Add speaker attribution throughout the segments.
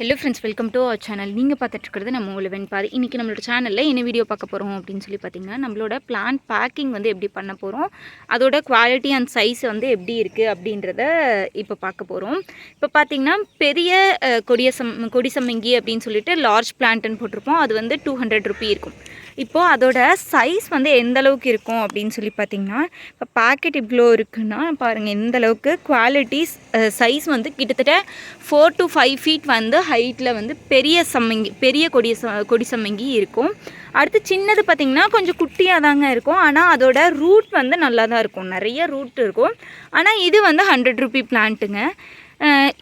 Speaker 1: Hello friends, welcome to our channel. நீங்கள் பார்த்துட்ருக்கிறது நம்ம உழவன் பாரு. இன்றைக்கி நம்மளோட சேனலில் என்ன வீடியோ பார்க்க போகிறோம் அப்படின்னு சொல்லி பார்த்தீங்கன்னா, நம்மளோட பிளான்ட் பேக்கிங் வந்து எப்படி பண்ண போகிறோம், அதோட குவாலிட்டி அண்ட் சைஸ் வந்து எப்படி இருக்குது அப்படின்றத இப்போ பார்க்க போகிறோம். இப்போ பார்த்திங்கன்னா பெரிய கொடி சம்மங்கி அப்படின்னு சொல்லிட்டு லார்ஜ் பிளான்ட்டுன்னு போட்டிருப்போம். அது வந்து 200 ரூபி இருக்கும். இப்போது அதோட சைஸ் வந்து எந்த அளவுக்கு இருக்கும் அப்படின்னு சொல்லி பார்த்திங்கன்னா, இப்போ பேக்கெட் இவ்வளோ இருக்குன்னா பாருங்கள், எந்த அளவுக்கு குவாலிட்டிஸ் சைஸ் வந்து கிட்டத்தட்ட 4 to 5 ஃபீட் வந்து ஹைட்டில் வந்து பெரிய கொடி சம்மங்கி இருக்கும். அடுத்து சின்னது பார்த்திங்கன்னா கொஞ்சம் குட்டியாக தாங்க இருக்கும். ஆனால் அதோட ரூட் வந்து நல்லா தான் இருக்கும், நிறைய ரூட் இருக்கும். ஆனால் இது வந்து 100 ரூபி பிளான்ட்டுங்க.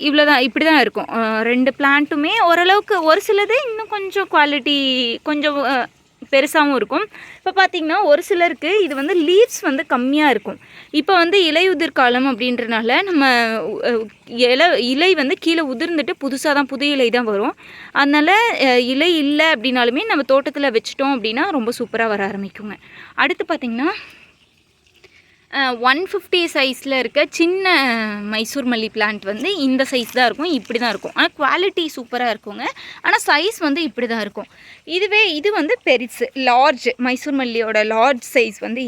Speaker 1: இவ்வளோ தான், இப்படி தான் இருக்கும். 2 பிளான்ட்டுமே ஓரளவுக்கு, ஒரு சிலது இன்னும் கொஞ்சம் குவாலிட்டி கொஞ்சம் பெருசாகவும் இருக்கும். இப்போ பார்த்திங்கன்னா ஒரு சிலருக்கு இது வந்து லீவ்ஸ் வந்து கம்மியாக இருக்கும். இப்போ வந்து இலையுதிர் காலம் அப்படின்றனால நம்ம இலை வந்து கீழே உதிர்ந்துட்டு புது இலை தான் வரும். அதனால் இலை இல்லை அப்படின்னாலுமே நம்ம தோட்டத்தில் வச்சிட்டோம் அப்படின்னா ரொம்ப சூப்பராக வர ஆரம்பிக்குங்க. அடுத்து பார்த்திங்கன்னா 150 சைஸில் இருக்க சின்ன மைசூர் மல்லி பிளான்ட் வந்து இந்த சைஸ் தான் இருக்கும், இப்படி தான் இருக்கும். ஆனால் குவாலிட்டி சூப்பராக இருக்குங்க. ஆனால் சைஸ் வந்து இப்படி தான் இருக்கும். இது வந்து பெருசு, லார்ஜ் மைசூர் மல்லியோட லார்ஜ் சைஸ் வந்து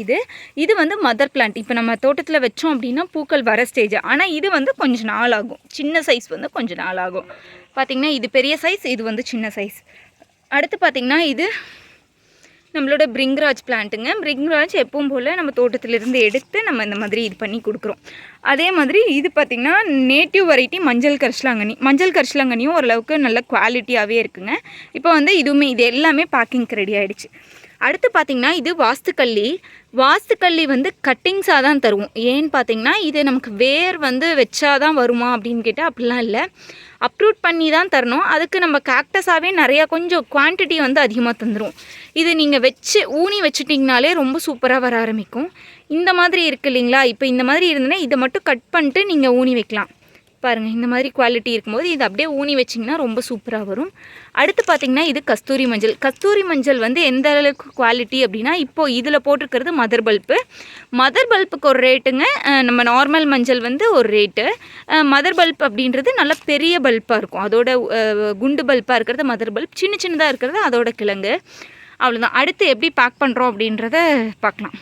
Speaker 1: இது வந்து மதர் பிளான்ட். இப்போ நம்ம தோட்டத்தில் வச்சோம் அப்படின்னா பூக்கள் வர ஸ்டேஜ். ஆனால் இது வந்து கொஞ்சம் நாள் ஆகும். சின்ன சைஸ் வந்து கொஞ்சம் நாள் ஆகும். பார்த்திங்கன்னா இது பெரிய சைஸ், இது வந்து சின்ன சைஸ். அடுத்து பார்த்திங்கன்னா இது நம்மளோட பிரிங்ராஜ் பிளான்ட்டுங்க. பிரிங்ராஜ் எப்பவும் போல் நம்ம தோட்டத்திலிருந்து எடுத்து நம்ம இந்த மாதிரி இது பண்ணி கொடுக்குறோம். அதே மாதிரி இது பார்த்திங்கன்னா நேட்டிவ் வெரைட்டி மஞ்சள் கரிசலாங்கண்ணியும் ஓரளவுக்கு நல்ல குவாலிட்டியாகவே இருக்குங்க. இப்போ வந்து இது எல்லாமே பேக்கிங்க்கு ரெடி ஆகிடுச்சு. அடுத்து பார்த்திங்கன்னா இது வாஸ்துக்கல்லி வந்து கட்டிங்ஸாக தான் தருவோம். ஏன்னு பார்த்திங்கன்னா இது நமக்கு வேர் வந்து வச்சாதான் வருமா அப்படின்னு கேட்டால் அப்படிலாம் இல்லை, அப்ரூட் பண்ணி தான் தரணும். அதுக்கு நம்ம கேக்டஸாகவே நிறையா கொஞ்சம் குவான்டிட்டி வந்து அதிகமாக தந்துடும். இது நீங்கள் ஊனி வச்சுட்டிங்கனாலே ரொம்ப சூப்பராக வர ஆரம்பிக்கும். இந்த மாதிரி இருக்குது இல்லைங்களா, இப்போ இந்த மாதிரி இருந்ததுன்னா இதை மட்டும் கட் பண்ணிட்டு நீங்கள் ஊனி வைக்கலாம். பாருங்கள், இந்த மாதிரி குவாலிட்டி இருக்கும்போது இது அப்படியே ஊனி வச்சிங்கன்னா ரொம்ப சூப்பராக வரும். அடுத்து பார்த்திங்கன்னா இது கஸ்தூரி மஞ்சள் வந்து எந்த அளவுக்கு குவாலிட்டி அப்படின்னா, இப்போது இதில் போட்டிருக்கிறது மதர் பல்ப்புக்கு ஒரு ரேட்டுங்க. நம்ம நார்மல் மஞ்சள் வந்து ஒரு ரேட்டு. மதர் பல்ப் அப்படின்றது நல்ல பெரிய பல்பாக இருக்கும். அதோட குண்டு பல்பாக இருக்கிறது மதர் பல்ப், சின்னதாக இருக்கிறது அதோட கிழங்கு. அவ்வளோதான். அடுத்து எப்படி பேக் பண்ணுறோம் அப்படின்றத பார்க்கலாம்.